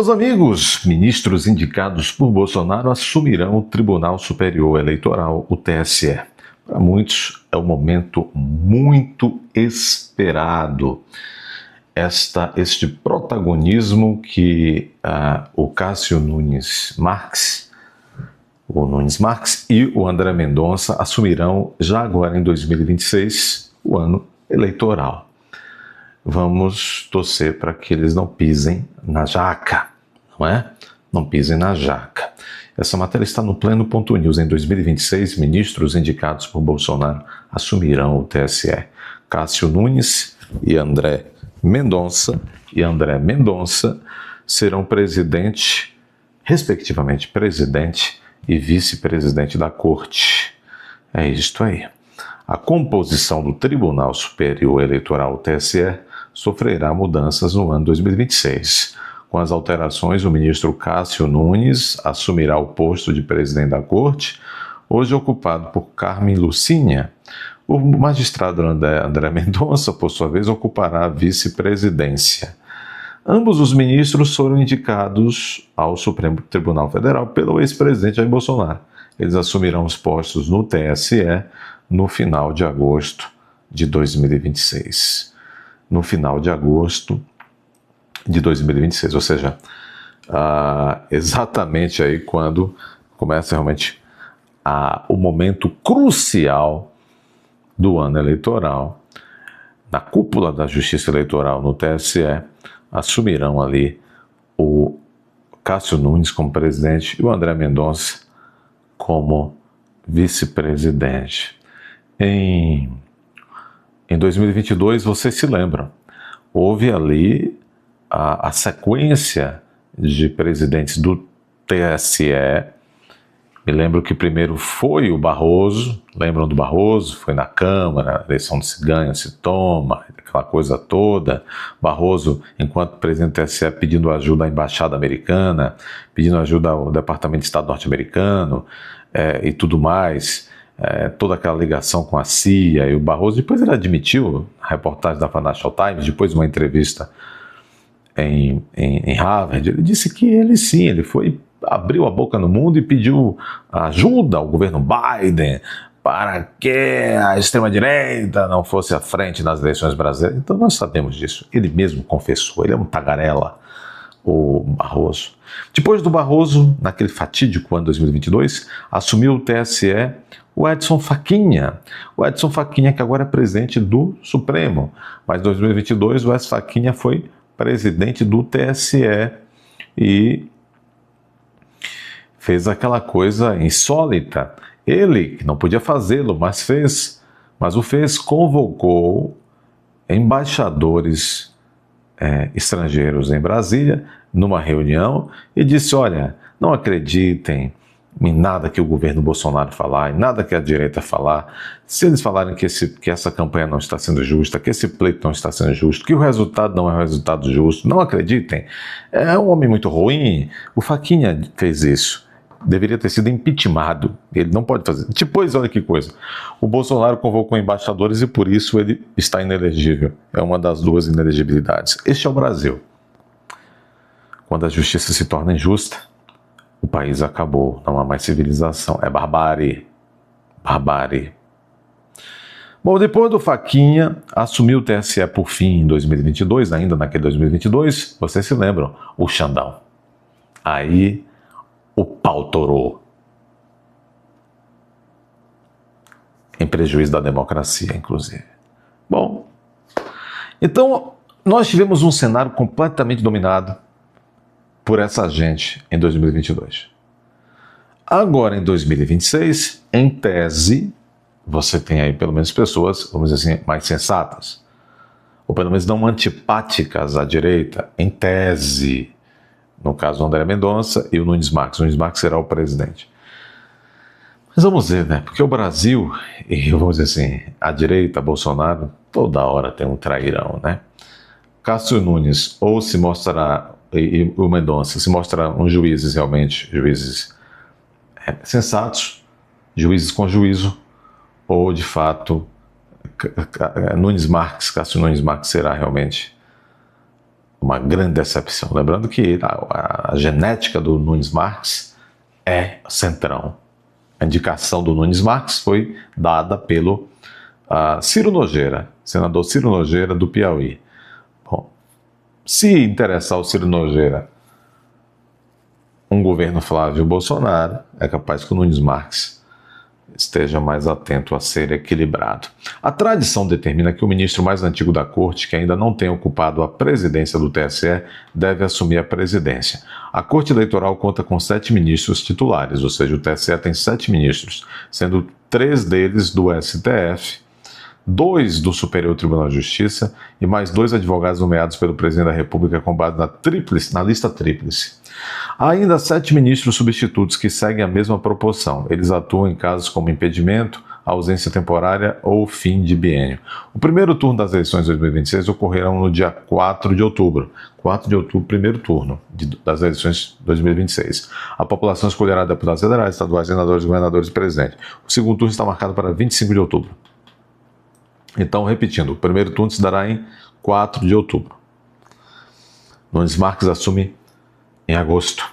Meus amigos, ministros indicados por Bolsonaro assumirão o Tribunal Superior Eleitoral, o TSE. Para muitos é um momento muito esperado. Este protagonismo que o Cássio Nunes Marques, e o André Mendonça assumirão já agora em 2026, o ano eleitoral. Vamos torcer para que eles não pisem na jaca, não é? Não pisem na jaca. Essa matéria está no Pleno.news. Em 2026, ministros indicados por Bolsonaro assumirão o TSE. Cássio Nunes e André Mendonça serão respectivamente, presidente e vice-presidente da Corte. É isto aí. A composição do Tribunal Superior Eleitoral, TSE, sofrerá mudanças no ano 2026. Com as alterações, o ministro Cássio Nunes assumirá o posto de presidente da Corte, hoje ocupado por Carmen Lucinha. O magistrado André Mendonça, por sua vez, ocupará a vice-presidência. Ambos os ministros foram indicados ao Supremo Tribunal Federal pelo ex-presidente Jair Bolsonaro. Eles assumirão os postos no TSE no final de agosto de 2026. No final de agosto de 2026, ou seja, exatamente aí quando começa realmente o momento crucial do ano eleitoral. Na cúpula da Justiça Eleitoral no TSE, assumirão ali o Cássio Nunes como presidente e o André Mendonça como vice-presidente. Em 2022, vocês se lembram, houve ali a sequência de presidentes do TSE. Me lembro que primeiro foi o Barroso, lembram do Barroso? Foi na Câmara, a eleição se ganha, se toma, aquela coisa toda. Barroso, enquanto presidente do TSE, pedindo ajuda à Embaixada Americana, pedindo ajuda ao Departamento de Estado norte-americano e tudo mais. Toda aquela ligação com a CIA e o Barroso. Depois ele admitiu, a reportagem da Financial Times, depois de uma entrevista em Harvard, ele disse que ele abriu a boca no mundo e pediu ajuda ao governo Biden para que a extrema-direita não fosse à frente nas eleições brasileiras. Então nós sabemos disso. Ele mesmo confessou, ele é um tagarela, o Barroso. Depois do Barroso, naquele fatídico ano 2022, assumiu o TSE o Edson Fachinha. O Edson Fachinha, que agora é presidente do Supremo, mas em 2022 o Edson Fachinha foi presidente do TSE e fez aquela coisa insólita. Ele, que não podia fazê-lo, mas o fez, convocou embaixadores estrangeiros em Brasília, numa reunião, e disse: olha, não acreditem em nada que o governo Bolsonaro falar, em nada que a direita falar. Se eles falarem que essa campanha não está sendo justa, que esse pleito não está sendo justo, que o resultado não é um resultado justo, não acreditem. É um homem muito ruim. O Fachinha fez isso. Deveria ter sido impeachmentado. Ele não pode fazer. Depois, olha que coisa. O Bolsonaro convocou embaixadores e por isso ele está inelegível. É uma das duas inelegibilidades. Este é o Brasil. Quando a justiça se torna injusta, o país acabou. Não há mais civilização. É barbárie. Barbárie. Bom, depois do Fachinha, assumiu o TSE por fim em 2022, ainda naquele 2022, vocês se lembram, o Xandão. Aí o pau torou. Em prejuízo da democracia, inclusive. Bom, então nós tivemos um cenário completamente dominado por essa gente em 2022. Agora, em 2026, em tese, você tem aí pelo menos pessoas, vamos dizer assim, mais sensatas, ou pelo menos não antipáticas à direita, em tese. No caso do André Mendonça e o Nunes Marques. O Nunes Marques será o presidente. Mas vamos ver, né? Porque o Brasil, e vamos dizer assim, a direita, Bolsonaro, toda hora tem um trairão, né? Cássio Nunes ou se mostrará, e o Mendonça se mostrarão juízes realmente, juízes sensatos, juízes com juízo, ou de fato Cássio Nunes Marques será realmente uma grande decepção. Lembrando que a genética do Nunes Marques é centrão. A indicação do Nunes Marques foi dada pelo Ciro Nogueira, senador Ciro Nogueira do Piauí. Bom, se interessar o Ciro Nogueira um governo Flávio Bolsonaro, é capaz que o Nunes Marques esteja mais atento a ser equilibrado. A tradição determina que o ministro mais antigo da corte, que ainda não tem ocupado a presidência do TSE, deve assumir a presidência. A Corte Eleitoral conta com 7 ministros titulares, ou seja, o TSE tem 7 ministros, sendo 3 deles do STF, 2 do Superior Tribunal de Justiça e mais 2 advogados nomeados pelo presidente da República com base na lista tríplice. Há ainda 7 ministros substitutos que seguem a mesma proporção. Eles atuam em casos como impedimento, ausência temporária ou fim de biênio. O primeiro turno das eleições de 2026 ocorrerão no dia 4 de outubro. 4 de outubro, primeiro turno das eleições de 2026. A população escolherá deputados federais, estaduais, senadores, governadores e presidente. O segundo turno está marcado para 25 de outubro. Então, repetindo, o primeiro turno se dará em 4 de outubro. Nunes Marques assume em agosto,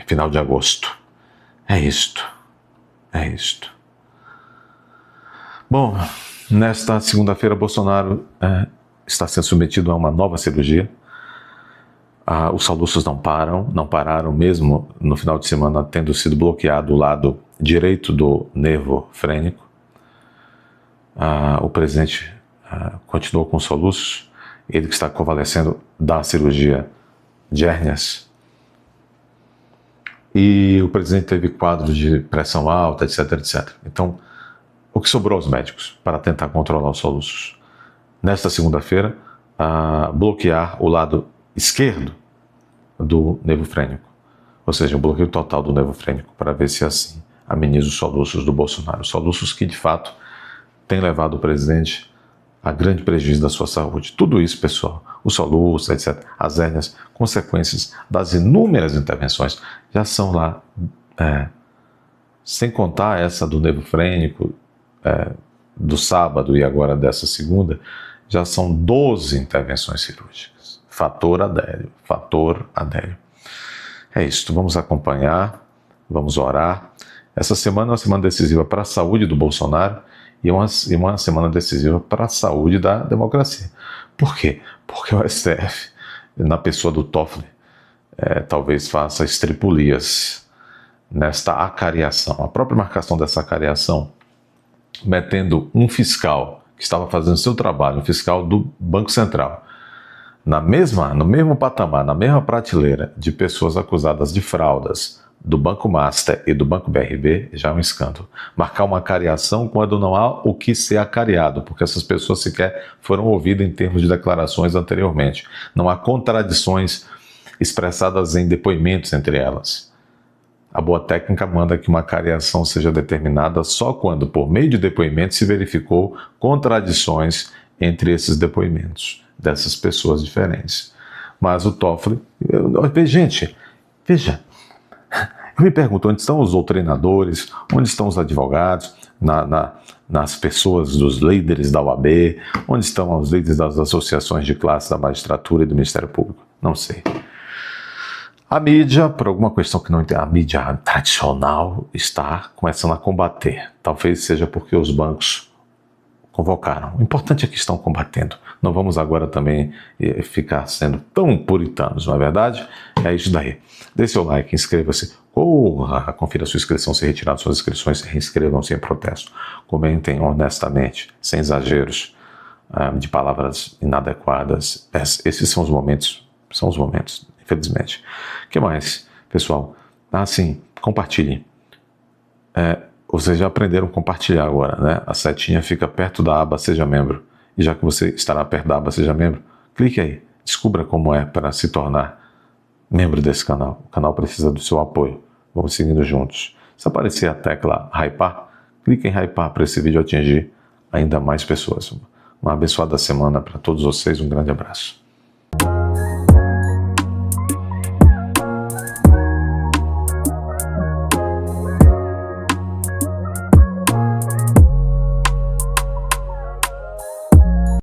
final de agosto. É isto. Bom, nesta segunda-feira, Bolsonaro está sendo submetido a uma nova cirurgia. Os soluços não pararam mesmo no final de semana, tendo sido bloqueado o lado direito do nervo frênico. O presidente continuou com soluços, ele que está convalescendo da cirurgia de hérnias. E o presidente teve quadros de pressão alta, etc, etc. Então, o que sobrou aos médicos para tentar controlar os soluços? Nesta segunda-feira, bloquear o lado esquerdo do nervo frênico. Ou seja, um bloqueio total do nervo frênico, para ver se assim ameniza os soluços do Bolsonaro. Soluços que, de fato, têm levado o presidente a grande prejuízo da sua saúde. Tudo isso, pessoal, os soluços, etc., as hérnias, consequências das inúmeras intervenções, já são lá, sem contar essa do nervo frênico, do sábado e agora dessa segunda, já são 12 intervenções cirúrgicas. Fator adélio. É isso, vamos acompanhar, vamos orar. Essa semana é uma semana decisiva para a saúde do Bolsonaro, e uma semana decisiva para a saúde da democracia. Por quê? Porque o STF, na pessoa do Toffoli, talvez faça estripulias nesta acariação. A própria marcação dessa acariação, metendo um fiscal que estava fazendo seu trabalho, um fiscal do Banco Central, no mesmo patamar, na mesma prateleira de pessoas acusadas de fraudas, do Banco Master e do Banco BRB, já é um escândalo. Marcar uma acariação quando não há o que ser acariado, porque essas pessoas sequer foram ouvidas em termos de declarações anteriormente. Não há contradições expressadas em depoimentos entre elas. A boa técnica manda que uma acariação seja determinada só quando, por meio de depoimentos, se verificou contradições entre esses depoimentos dessas pessoas diferentes. Mas o Toffoli... Gente, veja... Eu me pergunto, onde estão os doutrinadores, onde estão os advogados, nas pessoas dos líderes da OAB, onde estão os líderes das associações de classe da magistratura e do Ministério Público? Não sei. A mídia, por alguma questão que não entendo, a mídia tradicional está começando a combater. Talvez seja porque os bancos convocaram. O importante é que estão combatendo. Não vamos agora também ficar sendo tão puritanos, não é verdade? É isso daí. Dê seu like, inscreva-se, corra, confira sua inscrição, se retirar suas inscrições, reinscrevam-se em protesto. Comentem honestamente, sem exageros de palavras inadequadas. Esses são os momentos, infelizmente. O que mais, pessoal? Sim, compartilhem. Vocês já aprenderam a compartilhar agora, né? A setinha fica perto da aba Seja Membro. E já que você estará perto da aba Seja Membro, clique aí. Descubra como é para se tornar membro desse canal. O canal precisa do seu apoio. Vamos seguindo juntos. Se aparecer a tecla Hypar, clique em Hypar para esse vídeo atingir ainda mais pessoas. Uma abençoada semana para todos vocês. Um grande abraço.